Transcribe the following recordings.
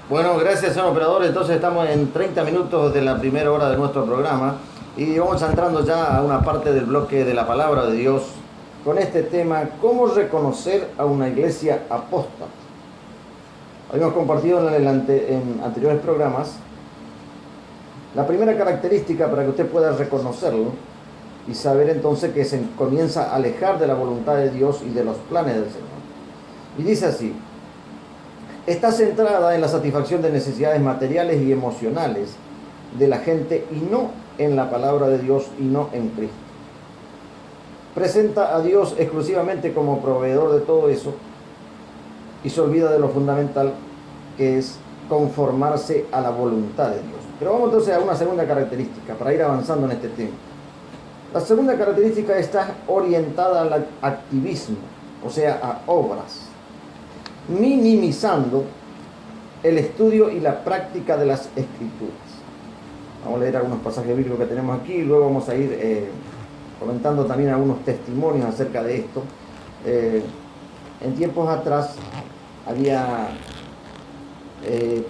Bueno, gracias, señor operador. Entonces estamos en 30 minutos de la primera hora de nuestro programa y vamos entrando ya a una parte del bloque de la palabra de Dios con este tema: ¿cómo reconocer a una iglesia apóstata? Habíamos compartido en anteriores programas la primera característica para que usted pueda reconocerlo y saber entonces que se comienza a alejar de la voluntad de Dios y de los planes del Señor. Y dice así: está centrada en la satisfacción de necesidades materiales y emocionales de la gente y no en la palabra de Dios y no en Cristo. Presenta a Dios exclusivamente como proveedor de todo eso y se olvida de lo fundamental, que es conformarse a la voluntad de Dios. Pero vamos entonces a una segunda característica para ir avanzando en este tema. La segunda característica está orientada al activismo, o sea, a obras, minimizando el estudio y la práctica de las escrituras. Vamos a leer algunos pasajes bíblicos que tenemos aquí y luego vamos a ir comentando también algunos testimonios acerca de esto. En tiempos atrás había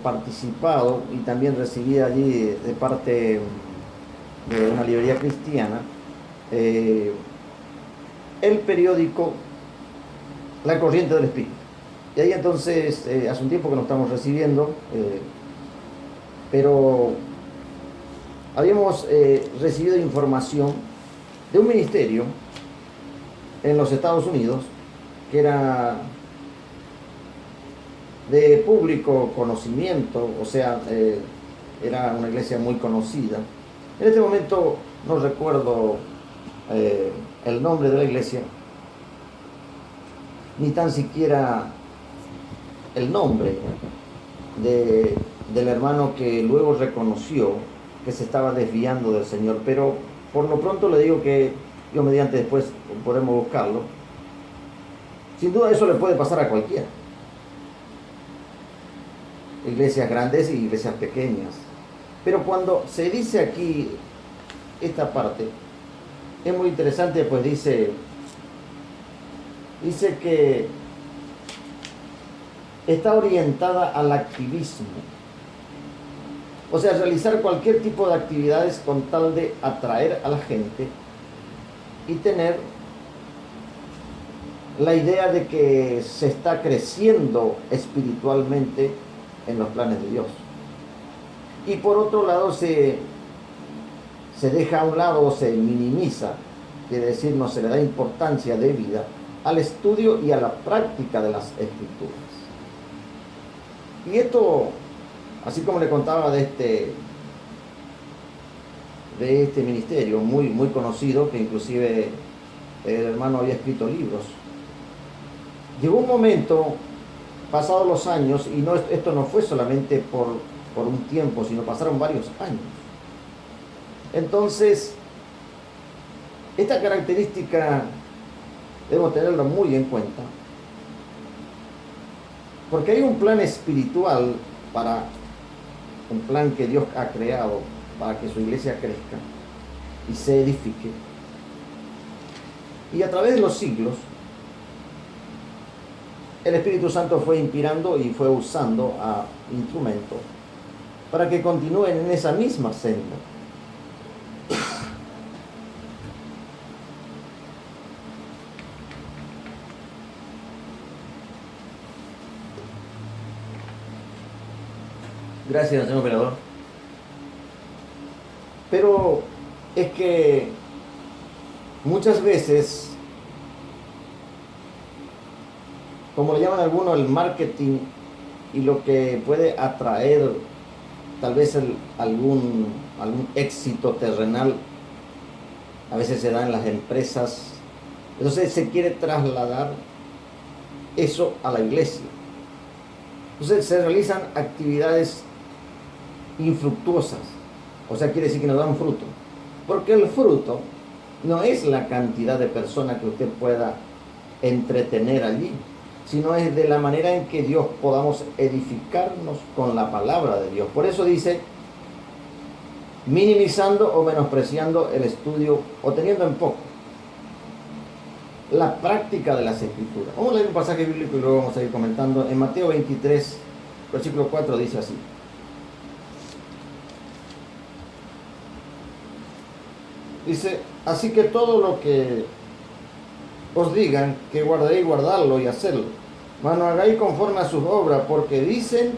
participado y también recibí allí de parte de una librería cristiana el periódico La Corriente del Espíritu. Y ahí entonces, hace un tiempo que no estamos recibiendo, pero habíamos recibido información de un ministerio en los Estados Unidos que era de público conocimiento, o sea, era una iglesia muy conocida. En este momento no recuerdo el nombre de la iglesia, ni tan siquiera el nombre del hermano que luego reconoció que se estaba desviando del Señor, pero por lo pronto le digo que yo mediante después podemos buscarlo. Sin duda eso le puede pasar a cualquiera, iglesias grandes y iglesias pequeñas, pero cuando se dice aquí esta parte es muy interesante, pues dice que está orientada al activismo, o sea, realizar cualquier tipo de actividades con tal de atraer a la gente y tener la idea de que se está creciendo espiritualmente en los planes de Dios. Y por otro lado se deja a un lado o se minimiza, quiere decir, no se le da importancia debida al estudio y a la práctica de las escrituras. Y esto, así como le contaba de este ministerio muy, muy conocido, que inclusive el hermano había escrito libros, llegó un momento, pasados los años, y esto no fue solamente por un tiempo, sino pasaron varios años. Entonces, esta característica debemos tenerla muy en cuenta, porque hay un plan espiritual un plan que Dios ha creado para que su iglesia crezca y se edifique. Y a través de los siglos, el Espíritu Santo fue inspirando y fue usando a instrumentos para que continúen en esa misma senda. Gracias, señor operador. Pero es que muchas veces, como le llaman algunos, el marketing y lo que puede atraer tal vez algún éxito terrenal, a veces se da en las empresas. Entonces se quiere trasladar eso a la iglesia. Entonces se realizan actividades infructuosas, o sea, quiere decir que no dan fruto, porque el fruto no es la cantidad de personas que usted pueda entretener allí, sino es de la manera en que Dios podamos edificarnos con la palabra de Dios. Por eso dice, minimizando o menospreciando el estudio o teniendo en poco la práctica de las escrituras. Vamos a leer un pasaje bíblico y luego vamos a ir comentando en Mateo 23, Versículo 4 dice así. Dice, así que todo lo que os digan, que guardéis, guardarlo y hacerlo. Mas no hagáis conforme a sus obras, porque dicen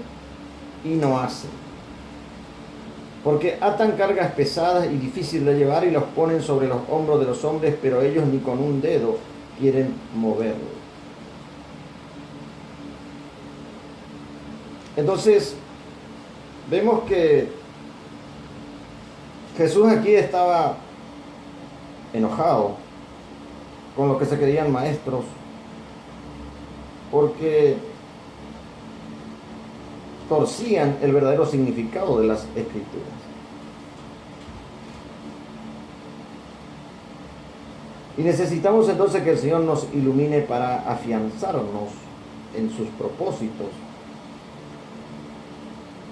y no hacen. Porque atan cargas pesadas y difíciles de llevar y los ponen sobre los hombros de los hombres, pero ellos ni con un dedo quieren moverlo. Entonces, vemos que Jesús aquí estaba enojado con los que se creían maestros, porque torcían el verdadero significado de las Escrituras. Y necesitamos entonces que el Señor nos ilumine para afianzarnos en sus propósitos.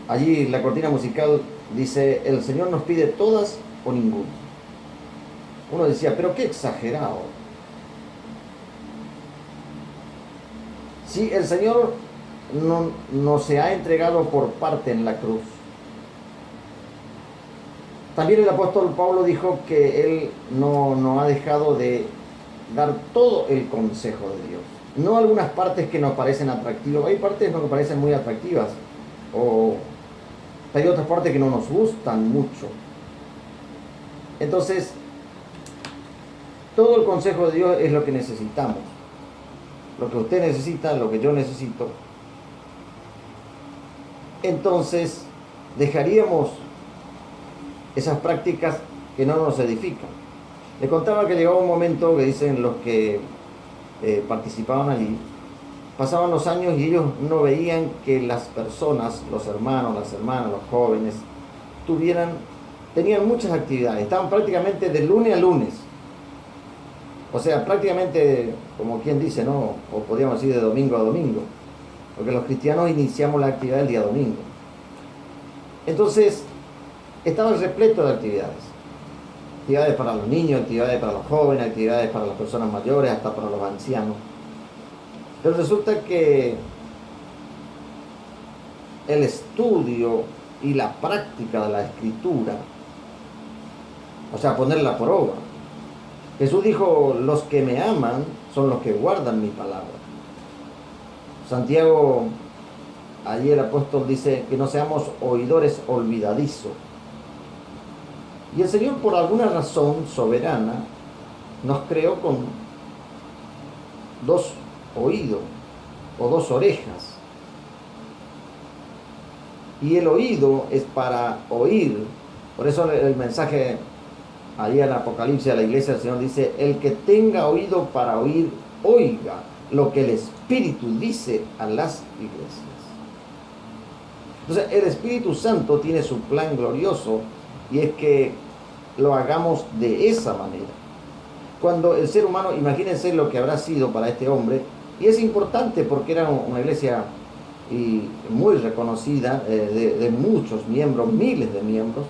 Allí la cortina musical dice, el Señor nos pide todas o ninguna. Uno decía, pero qué exagerado. Si el Señor no se ha entregado por parte en la cruz. También el apóstol Pablo dijo que él no ha dejado de dar todo el consejo de Dios. No algunas partes que nos parecen atractivas. Hay partes que nos parecen muy atractivas. O hay otras partes que no nos gustan mucho. Entonces, todo el consejo de Dios es lo que necesitamos. Lo que usted necesita, lo que yo necesito. Entonces, dejaríamos esas prácticas que no nos edifican. Le contaba que llegaba un momento que dicen los que participaban allí, pasaban los años y ellos no veían que las personas, los hermanos, las hermanas, los jóvenes, tenían muchas actividades, estaban prácticamente de lunes a lunes. O sea, prácticamente, como quien dice, ¿no? O podríamos decir de domingo a domingo. Porque los cristianos iniciamos la actividad el día domingo. Entonces, estaba repleto de actividades. Actividades para los niños, actividades para los jóvenes, actividades para las personas mayores, hasta para los ancianos. Pero resulta que el estudio y la práctica de la Escritura, o sea, ponerla por obra. Jesús dijo, los que me aman son los que guardan mi palabra. Santiago, allí el apóstol dice que no seamos oidores olvidadizos. Y el Señor, por alguna razón soberana, nos creó con dos oídos o dos orejas. Y el oído es para oír. Por eso el mensaje allí en Apocalipsis a la iglesia del Señor dice, el que tenga oído para oír, oiga lo que el Espíritu dice a las iglesias. Entonces el Espíritu Santo tiene su plan glorioso y es que lo hagamos de esa manera. Cuando el ser humano, imagínense lo que habrá sido para este hombre, y es importante porque era una iglesia muy reconocida, de muchos miembros, miles de miembros,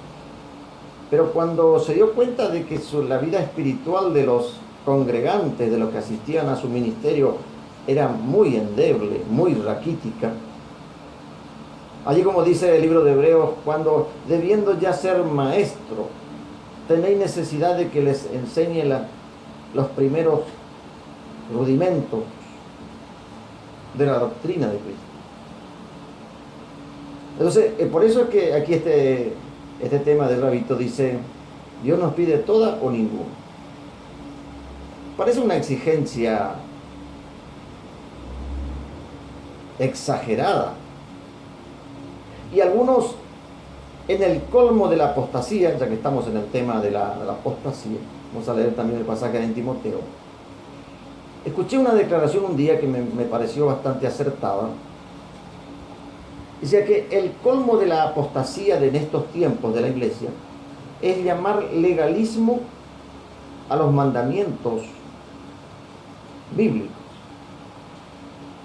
pero cuando se dio cuenta de que la vida espiritual de los congregantes, de los que asistían a su ministerio, era muy endeble, muy raquítica. Allí, como dice el libro de Hebreos, cuando debiendo ya ser maestro, tenéis necesidad de que les enseñe los primeros rudimentos de la doctrina de Cristo. Entonces, por eso es que aquí este tema del rabito dice, Dios nos pide toda o ninguna. Parece una exigencia exagerada. Y algunos, en el colmo de la apostasía, ya que estamos en el tema de la apostasía, vamos a leer también el pasaje de Timoteo. Escuché una declaración un día que me pareció bastante acertada. Decía que el colmo de la apostasía en estos tiempos de la iglesia es llamar legalismo a los mandamientos bíblicos.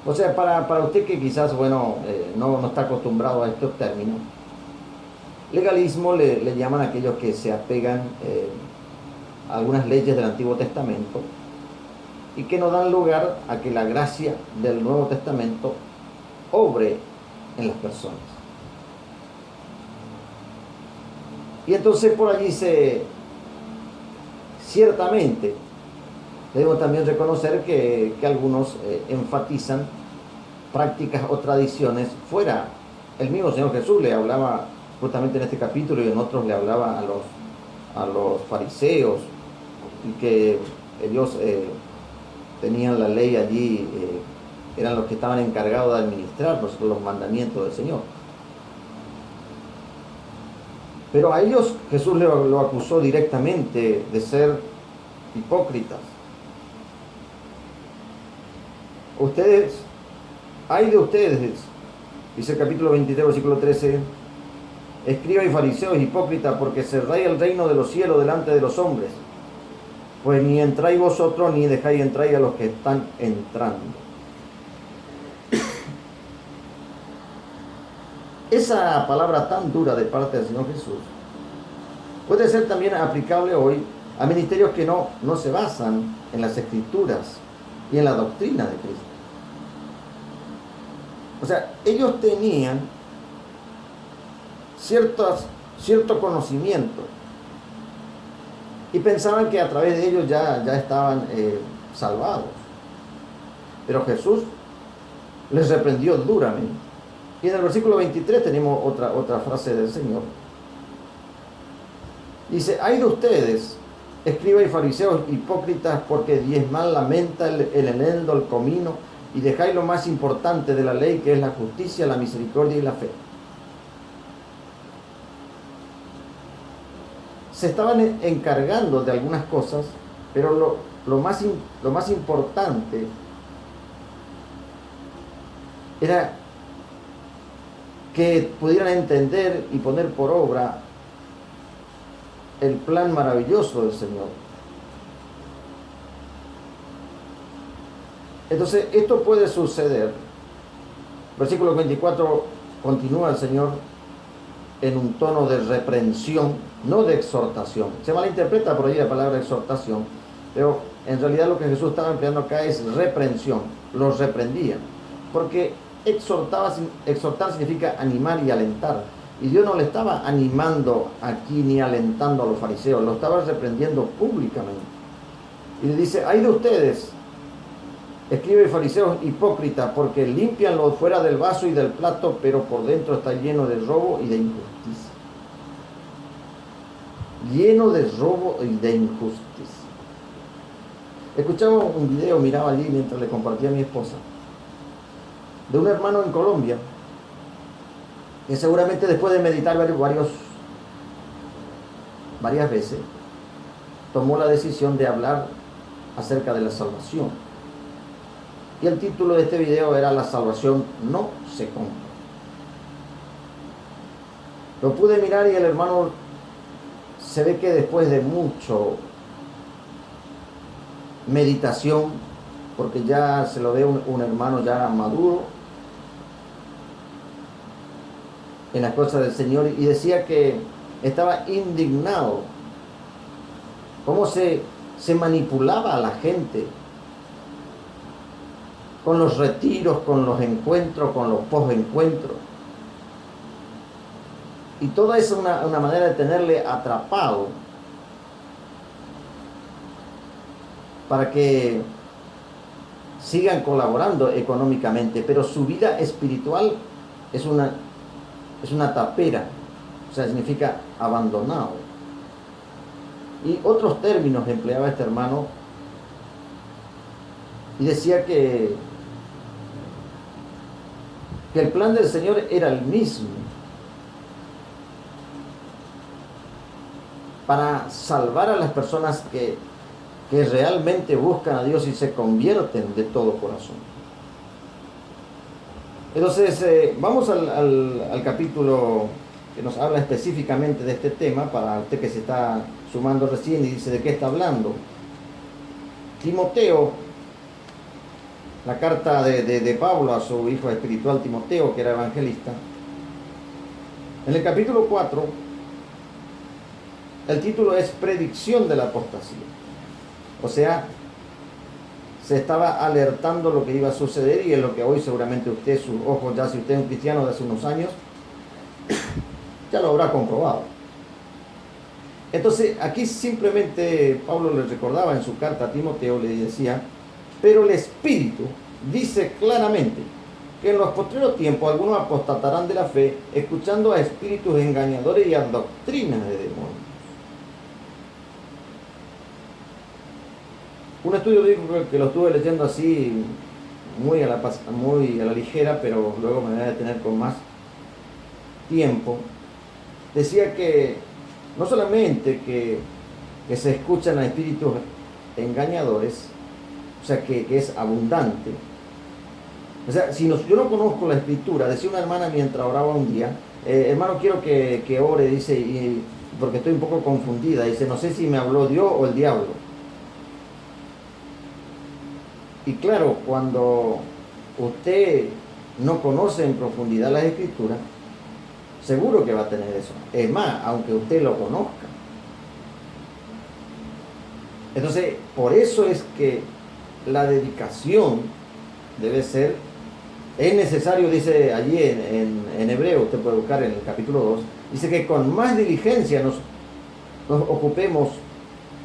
O sea, para usted que quizás, no está acostumbrado a estos términos, legalismo le llaman a aquellos que se apegan a algunas leyes del Antiguo Testamento y que no dan lugar a que la gracia del Nuevo Testamento obre en las personas. Y entonces por allí ciertamente debemos también reconocer que algunos enfatizan prácticas o tradiciones fuera. El mismo Señor Jesús le hablaba justamente en este capítulo y en otros le hablaba a los fariseos, y que ellos tenían la ley allí, eran los que estaban encargados de administrar los mandamientos del Señor. Pero a ellos Jesús lo acusó directamente de ser hipócritas. Hay de ustedes, dice el capítulo 23, versículo 13, escribas y fariseos hipócritas, porque cerráis el reino de los cielos delante de los hombres, pues ni entráis vosotros, ni dejáis entrar a los que están entrando. Esa palabra tan dura de parte del Señor Jesús puede ser también aplicable hoy a ministerios que no se basan en las Escrituras y en la doctrina de Cristo. O sea, ellos tenían cierto conocimiento y pensaban que a través de ellos ya estaban salvados. Pero Jesús les reprendió duramente. Y en el versículo 23 tenemos otra frase del Señor. Dice: ay de ustedes, escribas y fariseos hipócritas, porque diezmáis la menta, el eneldo, el comino, y dejáis lo más importante de la ley, que es la justicia, la misericordia y la fe. Se estaban encargando de algunas cosas, pero lo más importante era que pudieran entender y poner por obra el plan maravilloso del Señor. Entonces, esto puede suceder. Versículo 24, continúa el Señor en un tono de reprensión, no de exhortación. Se malinterpreta por ahí la palabra exhortación, pero en realidad lo que Jesús estaba empleando acá es reprensión. Los reprendía, porque exhortar significa animar y alentar. Y Dios no le estaba animando aquí ni alentando a los fariseos, lo estaba reprendiendo públicamente. Y le dice: ay de ustedes, escribas y fariseos hipócritas, porque limpian lo fuera del vaso y del plato, pero por dentro está lleno de robo y de injusticia. Lleno de robo y de injusticia. Escuchaba un video, miraba allí mientras le compartía a mi esposa, de un hermano en Colombia, que seguramente después de meditar varias veces, tomó la decisión de hablar acerca de la salvación. Y el título de este video era: la salvación no se compra. Lo pude mirar y el hermano se ve que después de mucho meditación, porque ya se lo ve un hermano ya maduro en las cosas del Señor, y decía que estaba indignado cómo se manipulaba a la gente con los retiros, con los encuentros, con los post-encuentros. Y toda esa es una manera de tenerle atrapado para que sigan colaborando económicamente, pero su vida espiritual es una tapera, o sea, significa abandonado. Y otros términos empleaba este hermano, y decía que el plan del Señor era el mismo, para salvar a las personas que realmente buscan a Dios y se convierten de todo corazón. Entonces, vamos al capítulo que nos habla específicamente de este tema, para usted que se está sumando recién y dice: ¿de qué está hablando? Timoteo, la carta de Pablo a su hijo espiritual Timoteo, que era evangelista. En el capítulo 4, el título es Predicción de la apostasía. O sea, se estaba alertando lo que iba a suceder, y es lo que hoy seguramente usted, sus ojos, ya si usted es un cristiano de hace unos años, ya lo habrá comprobado. Entonces, aquí simplemente Pablo le recordaba en su carta a Timoteo, le decía, pero el Espíritu dice claramente que en los postreros tiempos algunos apostatarán de la fe, escuchando a espíritus engañadores y a doctrinas de demonios. Un estudio bíblico que lo estuve leyendo así muy a la ligera, pero luego me voy a detener con más tiempo, decía que no solamente que se escuchan a espíritus engañadores, o sea que es abundante. O sea, si yo no conozco la escritura, decía una hermana mientras oraba un día, hermano, quiero que ore, dice, porque estoy un poco confundida, dice, no sé si me habló Dios o el diablo. Y claro, cuando usted no conoce en profundidad las escrituras, seguro que va a tener eso. Es más, aunque usted lo conozca. Entonces, por eso es que la dedicación debe ser, es necesario, dice allí en Hebreo, usted puede buscar en el capítulo 2, dice que con más diligencia nos ocupemos,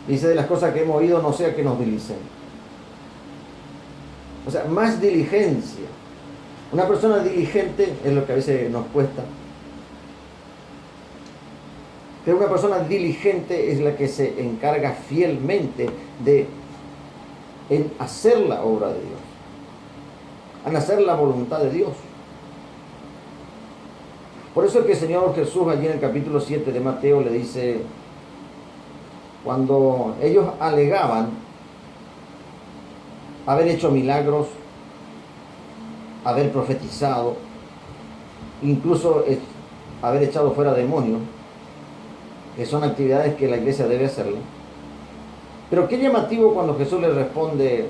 dice, de las cosas que hemos oído, no sea que nos dilicen. O sea, más diligencia. Una persona diligente es lo que a veces nos cuesta. Pero una persona diligente es la que se encarga fielmente en hacer la obra de Dios, en hacer la voluntad de Dios. Por eso es que el Señor Jesús allí en el capítulo 7 de Mateo le dice, cuando ellos alegaban haber hecho milagros, haber profetizado, incluso haber echado fuera demonios, que son actividades que la iglesia debe hacerlo. Pero qué llamativo cuando Jesús le responde,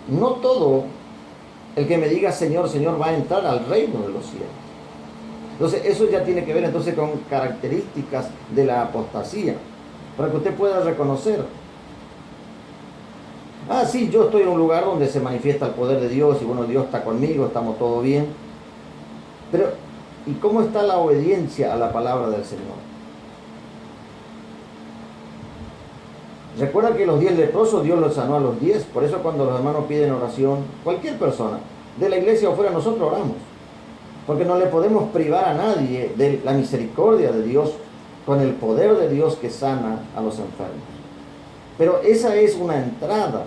no todo el que me diga Señor, Señor va a entrar al reino de los cielos. Entonces eso ya tiene que ver entonces con características de la apostasía, para que usted pueda reconocer. Ah, sí, yo estoy en un lugar donde se manifiesta el poder de Dios y bueno, Dios está conmigo, estamos todo bien. Pero, ¿y cómo está la obediencia a la palabra del Señor? Recuerda que los 10 leprosos Dios los sanó a los 10, por eso cuando los hermanos piden oración, cualquier persona, de la iglesia o fuera, nosotros oramos. Porque no le podemos privar a nadie de la misericordia de Dios con el poder de Dios que sana a los enfermos. Pero esa es una entrada.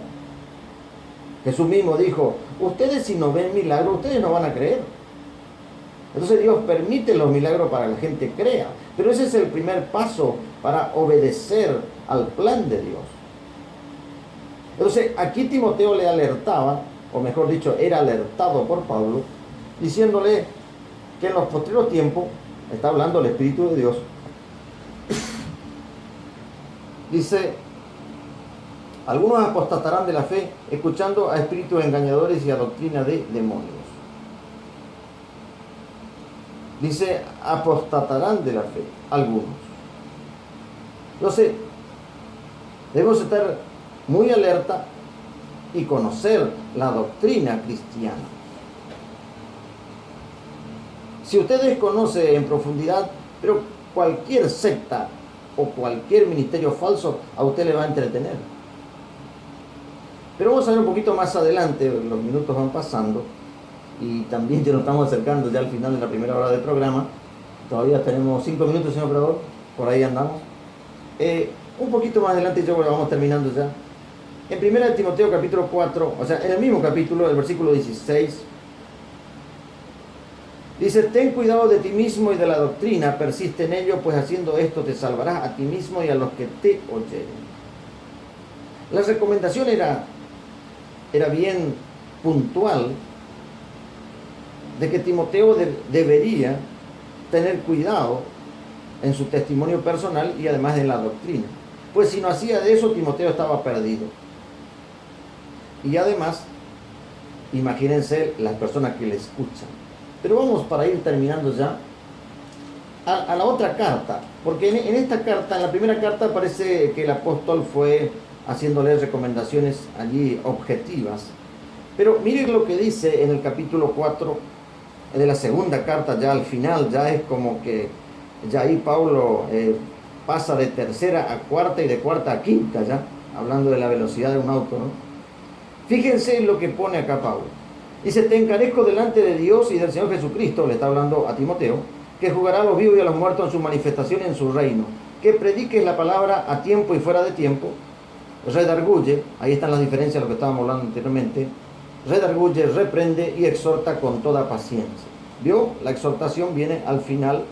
Jesús mismo dijo, ustedes si no ven milagros, ustedes no van a creer. Entonces Dios permite los milagros para que la gente crea. Pero ese es el primer paso para obedecer al plan de Dios. Entonces aquí Timoteo le alertaba, o mejor dicho, era alertado por Pablo, diciéndole que en los posteriores tiempos, está hablando el Espíritu de Dios, dice, algunos apostatarán de la fe, escuchando a espíritus engañadores y a doctrina de demonios. Dice, apostatarán de la fe, algunos. Entonces, debemos estar muy alerta y conocer la doctrina cristiana. Si usted desconoce en profundidad, pero cualquier secta o cualquier ministerio falso a usted le va a entretener. Pero vamos a ver un poquito más adelante, los minutos van pasando y también ya nos estamos acercando ya al final de la primera hora del programa. Todavía tenemos 5 minutos, señor operador, por ahí andamos. Un poquito más adelante, yo vamos terminando ya. En 1 Timoteo capítulo 4, o sea, en el mismo capítulo, el versículo 16, dice, ten cuidado de ti mismo y de la doctrina, persiste en ello, pues haciendo esto te salvarás a ti mismo y a los que te oyeren. La recomendación era bien puntual de que Timoteo debería tener cuidado en su testimonio personal y además en la doctrina. Pues si no hacía de eso, Timoteo estaba perdido. Y además, imagínense las personas que le escuchan. Pero vamos para ir terminando ya a la otra carta, porque en esta carta, en la primera carta parece que el apóstol fue haciéndole recomendaciones allí objetivas. Pero miren lo que dice en el capítulo 4 de la segunda carta, ya al final, ya es como que ya ahí Pablo pasa de tercera a cuarta y de cuarta a quinta, ya hablando de la velocidad de un auto, ¿no? Fíjense en lo que pone acá Pablo. Dice: te encarezco delante de Dios y del Señor Jesucristo, le está hablando a Timoteo, que jugará a los vivos y a los muertos en su manifestación y en su reino, que prediques la palabra a tiempo y fuera de tiempo, redarguye, ahí están las diferencias de lo que estábamos hablando anteriormente, redarguye, reprende y exhorta con toda paciencia. ¿Vio? La exhortación viene al final,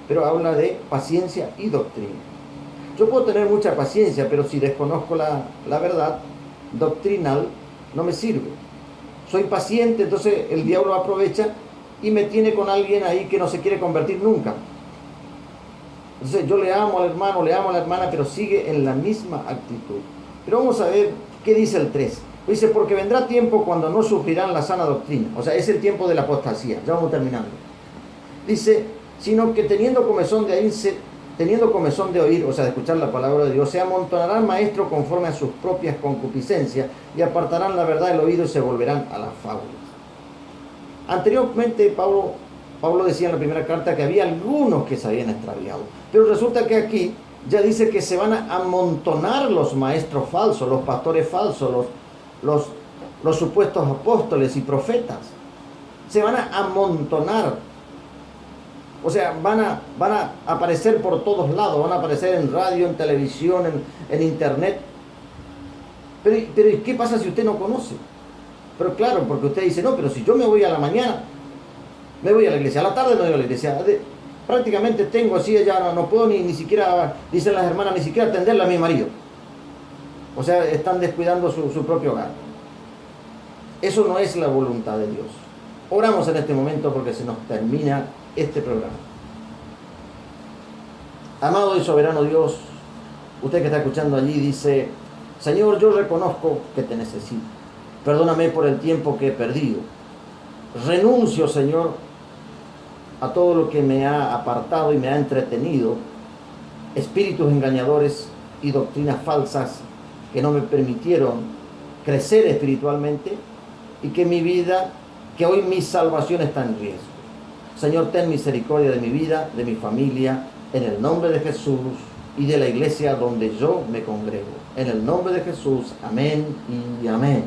pero habla de paciencia y doctrina. Yo puedo tener mucha paciencia, pero si desconozco la verdad doctrinal, no me sirve. Soy paciente, entonces el diablo aprovecha y me tiene con alguien ahí que no se quiere convertir nunca. Entonces yo le amo al hermano, le amo a la hermana, pero sigue en la misma actitud. Pero vamos a ver qué dice el 3. Dice: porque vendrá tiempo cuando no sufrirán la sana doctrina. O sea, es el tiempo de la apostasía. Ya vamos terminando. Dice: sino que teniendo comezón de oír, o sea, de escuchar la palabra de Dios, se amontonarán maestros conforme a sus propias concupiscencias y apartarán la verdad del oído y se volverán a las fábulas. Anteriormente Pablo decía en la primera carta que había algunos que se habían extraviado, pero resulta que aquí ya dice que se van a amontonar los maestros falsos, los pastores falsos, los supuestos apóstoles y profetas. Se van a amontonar. O sea, van a aparecer por todos lados, van a aparecer en radio, en televisión, en internet. Pero ¿y qué pasa si usted no conoce? Pero claro, porque usted dice: no, pero si yo me voy a la mañana, me voy a la iglesia, a la tarde no voy a la iglesia. Prácticamente tengo así, ya no puedo ni siquiera, dicen las hermanas, ni siquiera atenderle a mi marido. O sea, están descuidando su propio hogar. Eso no es la voluntad de Dios. Oramos en este momento porque se nos termina este programa. Amado y soberano Dios, usted que está escuchando allí dice: Señor, yo reconozco que te necesito. Perdóname por el tiempo que he perdido. Renuncio, Señor, a todo lo que me ha apartado y me ha entretenido, espíritus engañadores y doctrinas falsas que no me permitieron crecer espiritualmente, y que mi vida, que hoy mi salvación está en riesgo. Señor, ten misericordia de mi vida, de mi familia, en el nombre de Jesús y de la iglesia donde yo me congrego. En el nombre de Jesús, amén y amén.